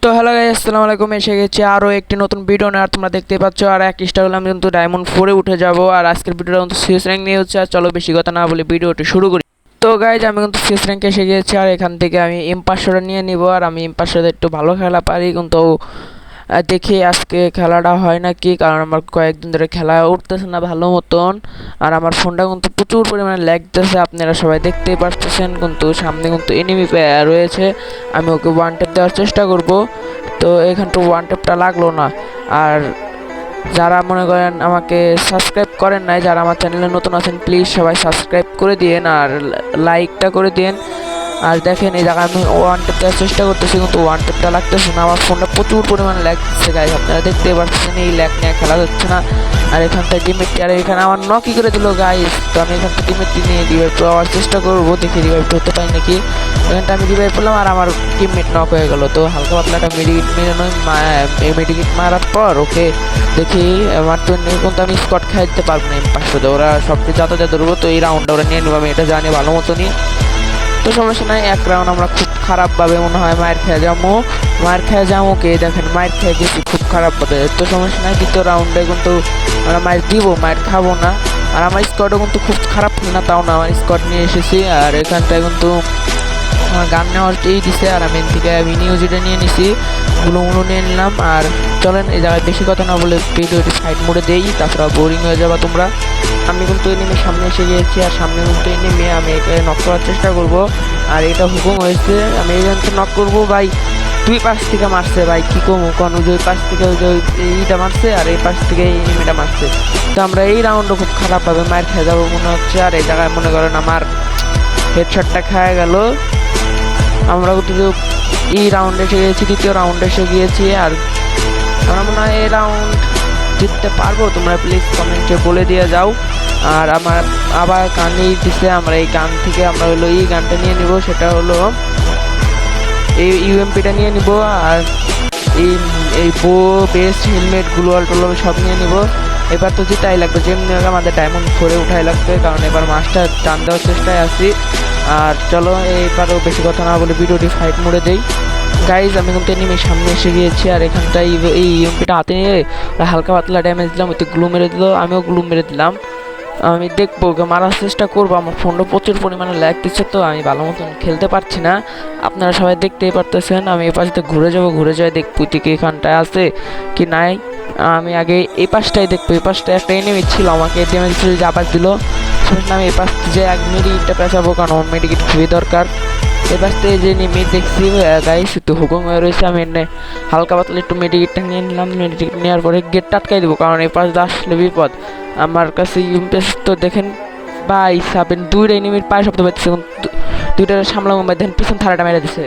তো hello guys, আসসালামু আলাইকুম। এসে গেছি আরও একটি নতুন ভিডিও নিয়ে। আর তোমরা দেখতে পাচ্ছ আর এক স্টার হলে আমি কিন্তু ডায়মন্ড 4-এ উঠে যাব। আর আজকের ভিডিওটা কিন্তু সিএস র্যাঙ্ক নিয়ে হচ্ছে। আর চলো বেশি কথা না বলে ভিডিওটি শুরু করি। তো গাইজ আমি কিন্তু সিএস র্যাঙ্কে এসে গিয়েছি। আর এখান থেকে আমি M500 নিয়ে নিব। আর আমি M500 একটু ভালো খেলা পারি, কিন্তু দেখি আজকে খেলাটা হয় নাকি, কারণ আমার কয়েকদিন ধরে খেলা উঠতেছে না ভালো মতন। আর আমার ফোনটা কিন্তু প্রচুর পরিমাণে ল্যাগতেছে, আপনারা সবাই দেখতেই পারতেছেন। কিন্তু সামনে কিন্তু এনিমি রয়েছে, আমি ওকে ওয়ান ট্যাপ দেওয়ার চেষ্টা করব। তো এখানটা ওয়ান ট্যাপটা লাগলো না। আর যারা মনে করেন আমাকে সাবস্ক্রাইব করেন নাই, যারা আমার চ্যানেলে নতুন আছেন, প্লিজ সবাই সাবস্ক্রাইব করে দিয়েন আর লাইকটা করে দিন। আর দেখেন এই জায়গায় আমি ওয়ান ট্যাপ দেওয়ার চেষ্টা করতেছি, কিন্তু ওয়ান ট্যাপটা লাগতেছে না। আমার ফোনটা প্রচুর পরিমাণে ল্যাগ দিচ্ছে গাইজ, আপনারা দেখতে পাচ্ছেন এই ল্যাগ নিয়ে খেলা যাচ্ছে না। আর এখান থেকে টিমমেটটি, আর এখানে আমার নকি করে দিল গাইজ। তো আমি এখান থেকে টিমমেটটি নিয়ে রিভাইভ পাওয়ার চেষ্টা করবো, দেখি রিভাইভ হতে পারি নাকি। এখানটা আমি রিভাইভ পেলাম আর আমার টিমমেট নক হয়ে গেল। তো হালকা পাতলা একটা মেডিকেট মেরে নয়, মেডিকেট মারার পর ওকে দেখি আমার তো কিন্তু আমি স্কট খাই দিতে পারবো না M500 ওরা সবচেয়ে যাতে ধরবো। তো এই রাউন্ডটা ওরা নিয়ে নেবো, আমি এটা জানি ভালো মতনই। তো সমস্যা নাই, এক রাউন্ড আমরা খুব খারাপভাবে মনে হয় মায়ের খেয়ে যাবো কে দেখেন মায়ের খেয়ে গেছি খুব খারাপভাবে। তো সমস্যা নাই, দ্বিতীয় রাউন্ডে কিন্তু আমরা মায়ের দিব, মায়ের খাবো না। আর আমার স্কোয়াডও কিন্তু খুব খারাপ না, তাও না আমার স্কোয়াড নিয়ে এসেছি। আর এখানটায় কিন্তু আমার গান নেওয়ার দিছে, আর আমি থেকে মিনি ইউজিটা নিয়ে নিছি, গুলো নিয়ে নিলাম। আর চলেন এই জায়গায় বেশি কথা না বলে ভিডিওটি সাইড মোডে দেই, তাছাড়া বোরিং হয়ে যাবা তোমরা। আমি কিন্তু এনিমি সামনে এসে গিয়েছি, আর সামনে কিন্তু এনিমি, আমি একে নক করার চেষ্টা করব। আর এটা হুকুম হয়েছে, আমি এইজনকে নক করবো ভাই। দুই পাশ থেকে মারছে ভাই, কি কমু কোন, ওই পাশ থেকে ওই যে এইটা মারছে, আর এই পাশ থেকে এই এনিমিটা মারছে। তো আমরা এই রাউন্ডও খুব খারাপভাবে মার খেয়ে যাবো মনে হচ্ছে। আর এই জায়গায় মনে করেন আমার হেডশটটা খাওয়া গেল। আমরা কিন্তু এই রাউন্ডে এসে গিয়েছি, দ্বিতীয় রাউন্ডে এসে গিয়েছি। আর আমরা মনে হয় এই রাউন্ড জিততে পারবো, তোমরা প্লিজ কমেন্টে বলে দিয়ে যাও। আর আমার আবার গানই দিছে, আমরা এই গান থেকে আমরা হলো এই গানটা নিয়ে নিব, সেটা হলো এই ইউএমপিটা নিয়ে নিব। আর এই বো বেস্ট হেলমেট গ্লোয়াল টোল সব নিয়ে নিব। এবার তো যেটাই লাগবে, যেমনি আমাদের ডায়মন্ড 4-এ উঠাই লাগবে, কারণ এবার মাছটা টান দেওয়ার চেষ্টায় আছি। আর চলো এইবারও বেশি কথা না বলে ভিডিওটি ফাইট মোড়ে দেই গাইজ। আমি কিন্তু এনিমির সামনে এসে গিয়েছি, আর এখানটায় এই ইউএমপিটা হাতে নিয়ে হালকা পাতলা ড্যামেজ দিলাম, ওতে গ্লু মেরে দিল, আমিও গ্লু মেরে দিলাম। আমি দেখবো ওকে মারার চেষ্টা করবো। আমার ফোনটা প্রচুর পরিমাণে ল্যাগ দিচ্ছে, তো আমি ভালো মতন খেলতে পারছি না, আপনারা সবাই দেখতেই পারতেছেন। আমি এই পাশে ঘুরে যাই দেখবো ঠিক এখানটায় আছে কি নাই। আমি আগে এই পাশটাই দেখবো, এই পাশটায় একটা এনিমি ছিল, আমাকে ড্যামেজ যে আবার দিল। আমি এই পাশ যে এক মেডিকেটটা পেঁচাবো, কারণ আমার মেডিকেট খুবই দরকার। এই পাশ থেকে যে নেমে দেখছি গাইস একটু হুকুম হয়ে রয়েছে, আমি হালকা পাতলা একটু মেডিকেটটা নিয়ে নিলাম। মেডিকেট নেওয়ার পরে গেটটা আটকাই দেবো, কারণ এই পাশ আসলে বিপদ। আমার কাছে ইউএমপি তো দেখেন ভাই সাবেন, দুইটা এনিমির পায়ে শব্দ পাইতেছে, দুইটা সামলাম। দেখেন পিছন থারাটা মেরে দিছে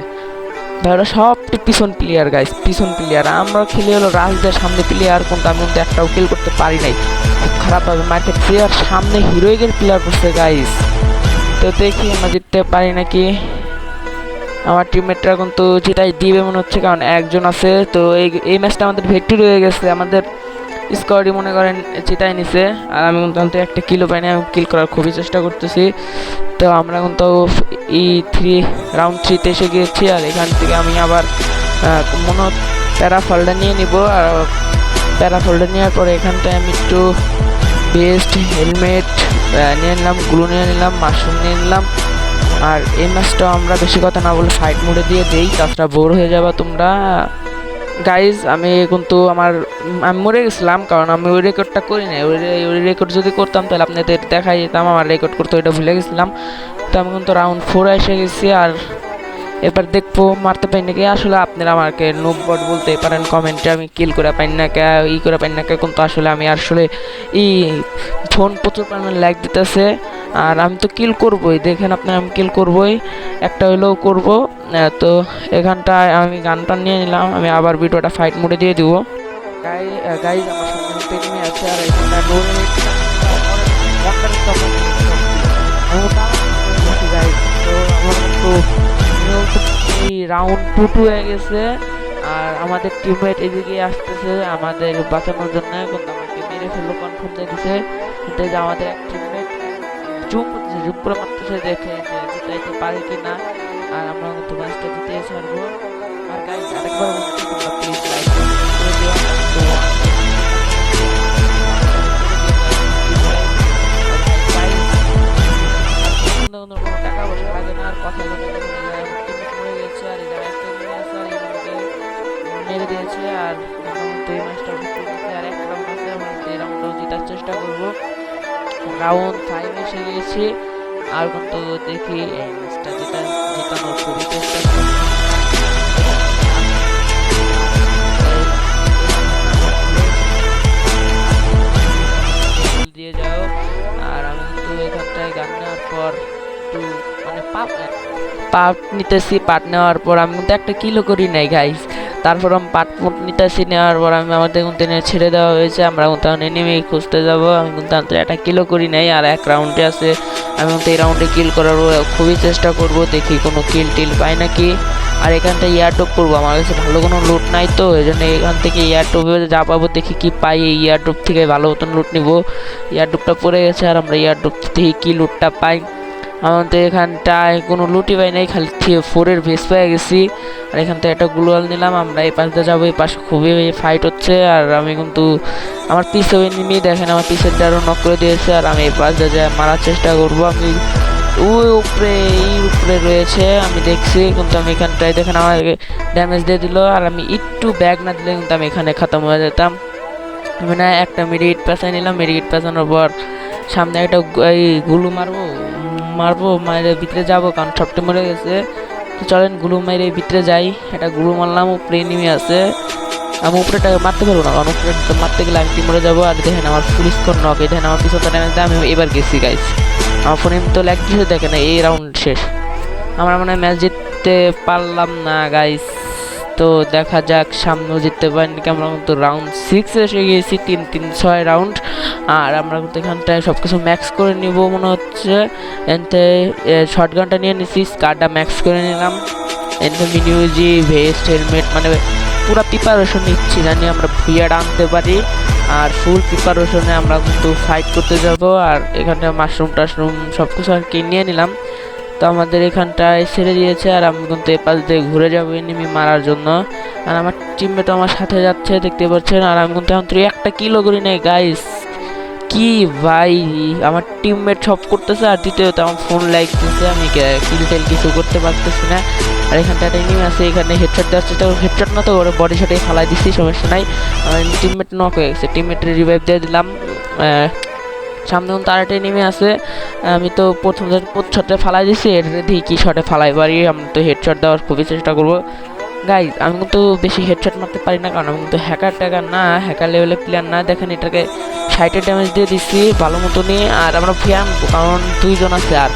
ভাই, ওরা সব পিছন প্লেয়ার গাইস, পিছন প্লেয়ার। আমরা খেলে হলো রাজদের সামনে প্লেয়ার, কিন্তু আমি কিন্তু একটাও কিল করতে পারি নাই, খুব খারাপভাবে মার্কেট প্লেয়ার সামনে হিরোইকের প্লেয়ার করছে গাইস। তো দেখি আমরা জিততে পারি নাকি। আমার টিমমেটরা কিন্তু যেটাই দিবে মনে হচ্ছে, কারণ একজন আছে। তো এই ম্যাচটা আমাদের ভিক্টরি হয়ে গেছে, আমাদের স্কোয়াডই মনে করেন যেটাই নিছে। আর আমি কিন্তু একটা কিলও পাইনি, আমি কিল করার খুবই চেষ্টা করতেছি। তো আমরা কিন্তু রাউন্ড 3-তে এসে গিয়েছি। আর এখান থেকে আমি আবার প্যারাফলটা নিয়ে নিব। আর প্যারাফলটা নেওয়ার পরে এখানটায় আমি একটু বেস্ট হেলমেট নিয়ে নিলাম, গ্লু নিয়ে নিলাম, মাশরুম নিয়ে নিলাম। আর এই ম্যাচটাও আমরা বেশি কথা না বলে ফাইট মোডে দিয়ে দেই, তাছাড়া বোর হয়ে যাবা তোমরা গাইজ। আমি কিন্তু আমি মরে গেছিলাম, কারণ আমি ওই রেকর্ডটা করি নাই। ওই রেকর্ড যদি করতাম তাহলে আপনাদের দেখাই যেতাম, আমার রেকর্ড করতে ওইটা ভুলে গেছিলাম। তো আমি কিন্তু রাউন্ড 4 এসে গেছি। আর এবার দেখবো মারতে পাই নাকি। আসলে আপনারা আমাকে নুববট বলতে পারেন কমেন্টে, আমি কিল করে পাই না কে, করে পাই না কে, কিন্তু আসলে আমি আসলে ফোন প্রচুর পরিমাণে ল্যাগ দিতেছে। আর আমি তো কিল করবোই, দেখেন আপনারা, আমি কিল করবোই, একটা হইলেও করবো। তো এখানটায় আমি গানটা নিয়ে নিলাম, আমি আবার ভিডিওটা ফাইট মোডে দিয়ে দিব। গাইজ আমার সামনে এনিমি আছে, আর এখানটা এই রাউন্ড 2 হয়ে গেছে। আর আমাদের টিমমেট এদিকে আসতেছে আমাদের বাঁচানোর জন্য, কিন্তু আমাকে মেরে ফেললো কনফার্ম দিয়ে দিছে। কিন্তু যে আমাদের এক টিমমেট জুম করে মারতেছে, দেখে যে জিতাইতে পারে কিনা। আর আমরা কিন্তু ম্যাচটা জিতে ছাড়বো। আর গাইজ আরেকবার মেরে দিয়েছে আর মোটামুটি এই ম্যাচটা জিতে গেছে। আর একটা রাউন্ড আছে, আমরা এই রাউন্ডটাও জেতার চেষ্টা করব। রাউন্ড 5 এসে গেছি আর কিন্তু দেখি এই ম্যাচটা জেতানোর খুবই চেষ্টা করব। দিয়ে যাও। আর আমি কিন্তু এখানটায় গান নেওয়ার পর একটু মানে পাট নিতেছি। পাট নেওয়ার পর আমি কিন্তু একটা কিলো করি নাই গাইস। তারপর আমি পাট নিতেছি, নেওয়ার পর আমাদের কিন্তু ছেড়ে দেওয়া হয়েছে। আমরা কিন্তু এনিমি খুঁজতে যাব। আমি কিন্তু একটা কিলো করি নাই আর এক রাউন্ডে আছে। আমি কিন্তু এই রাউন্ডে কিল করার খুবই চেষ্টা করব, দেখি কোনো কিল টিল পাই নাকি। আর এখানটা ইয়ারড্রপ করবো, আমার কাছে ভালো কোনো লুট নাই, তো এই জন্য এখান থেকে ইয়ারড্রপে যা পাবো দেখি কি পাই। এই ইয়ারড্রপ থেকে ভালো মতন লুট নিব। ইয়ারড্রপটা পড়ে গেছে আর আমরা ইয়ারড্রপ থেকে কি লুটটা পাই। আমাদের এখানটায় কোনো লুটি পাই নাই, খালি 4-এর ভেস পেয়ে গেছি। আর এখান থেকে একটা গ্লোয়াল নিলাম। আমরা এই পাশে যাবো, এই পাশে খুবই ফাইট হচ্ছে। আর আমি কিন্তু আমার পিছে এনিমি দেখেন, আমার পিছের আরও নক করে দিয়েছে। আর আমি এই পাশে যা মারার চেষ্টা করবো। আমি ওই উপরে এই উপরে রয়েছে আমি দেখছি, কিন্তু আমি এখানটায় দেখেন আমার ড্যামেজ দিয়ে দিল। আর আমি একটু ব্যাগ না দিলে কিন্তু আমি এখানে খতম হয়ে যেতাম। আমি না একটা মেডিকেট পেঁচাই নিলাম। মেডিকেট পেঁচানোর পর সামনে একটা এই গুলু মারবো মায়ের ভিতরে যাবো, কারণ সবটা মরে গেছে। তো চলেন গুলু মায়ের ভিতরে যাই। একটা গুলু মারলাম, উপরে নেমে আছে। আমি উপরেটাকে মারতে পারবো না, কারণ উপরে মারতে গেলে আমি মরে যাবো। আর দেখেন আমার ফুল স্কোর নক, এই দেখেন আমার পিছনে ড্যামেজ দেয়। আমি এবার গেছি গাইস, আমার ফোনে তো ল্যাগ দিয়েছে দেখেন। এই রাউন্ড শেষ, আমরা মানে ম্যাচ জিততে পারলাম না গাইস। তো দেখা যাক সামনেও জিততে পারিনি। আমরা কিন্তু রাউন্ড 6 এসে গিয়েছি, 3-3-6 রাউন্ড। আর আমরা কিন্তু এখানটায় সব কিছু ম্যাক্স করে নিব মনে হচ্ছে। এনতে শর্ট গানটা নিয়ে নিচ্ছি, স্কারটা ম্যাক্স করে নিলাম। এনতে মিনিউজি ভেস্ট হেলমেট মানে পুরো প্রিপারেশন নিচ্ছি, জানি আমরা ভুইয়াটা আনতে পারি। আর ফুল প্রিপারেশনে আমরা কিন্তু ফাইট করতে যাব। আর এখানটায় মাশরুম টাশরুম সব কিছু আর কি নিয়ে নিলাম। তো আমাদের এখানটায় ছেড়ে দিয়েছে আর আমি কিন্তু এ পাশ দিয়ে ঘুরে যাবো এনিমি মারার জন্য। আর আমার টিমমেট আমার সাথে যাচ্ছে, দেখতে পাচ্ছেন। আর আমি কিন্তু এখন একটা কিলো করি নাই গাইস। কি ভাই, আমার টিমমেট সব করতেছে আর দ্বিতীয়ত আমার ফোন লাগতেছে, আমি কিল টেল কিছু করতে পারতেছি না। আর এখানটা একটা এনিমি আছে, এখানে হেডশট দেওয়ার চেষ্টা, হেডশট না তো ওর বডি শটে ফালাই দিচ্ছি, সমস্যা নাই। আমার টিমমেট নক হয়ে গেছে, টিমমেটের রিভাইভ দিয়ে দিলাম। সামনে কিন্তু আরেকটা এনিমি আছে। আমি তো প্রথম শটে ফালাই দিচ্ছি, এটা দেখি কি শটে ফালাই পারি। আমি তো হেডশট দেওয়ার খুবই চেষ্টা করবো গাইজ। আমি কিন্তু বেশি হেডশট মারতে পারি না, কারণ আমি কিন্তু হ্যাকার ট্যাকার না, হ্যাকার লেভেলের প্লেয়ার না। দেখেন এটাকে 60 ড্যামেজ দিয়ে দিচ্ছি ভালো মতনই। আর আমরা ভুয়ে আনবো, কারণ 2 জন আছে। আর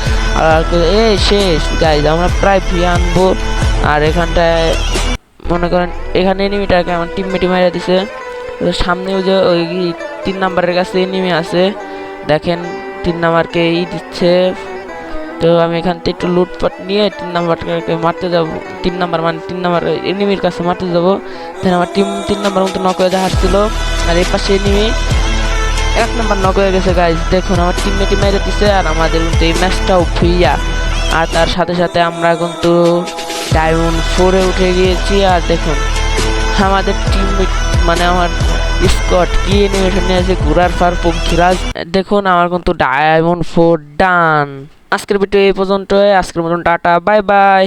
শেষ গাইজ, আমরা প্রায় ভুয়ে আনবো। আর এখানটায় মনে করেন এখানে এনিমিটাকে আমার টিমমেটই মেরে দিছে। সামনেও যে ওই 3 নাম্বারের কাছে এনিমি আছে, দেখেন 3 নাম্বারকে দিচ্ছে। তো আমি এখান থেকে একটু লুটপাট নিয়ে 3 নাম্বারকে মারতে যাবো। 3 নাম্বার মানে 3 নাম্বার এনিমির কাছে মারতে যাবো। দেন আমার টিম 3 নাম্বার মতো নক হয়ে যাচ্ছিল। আর এই পাশে এনিমি 1 নাম্বার নক হয়ে গেছে গাইজ। দেখুন আমার টিমমেটই মেরে দিছে। আর আমাদের কিন্তু এই ম্যাচটাও ভুইয়া। আর তার সাথে সাথে আমরা কিন্তু ডায়মন্ড 4-এ উঠে গিয়েছি। আর দেখুন আমাদের টিমমেট মানে আমার স্কট কি অ্যানিমেশন নিয়ে আছে, ঘোড়ার ফার পঙ্খিরাজ। দেখুন আমার কিন্তু ডায়মন্ড 4 ডান। আজকের ভিডিও এই পর্যন্ত, আজকের মতন টাটা বাই বাই।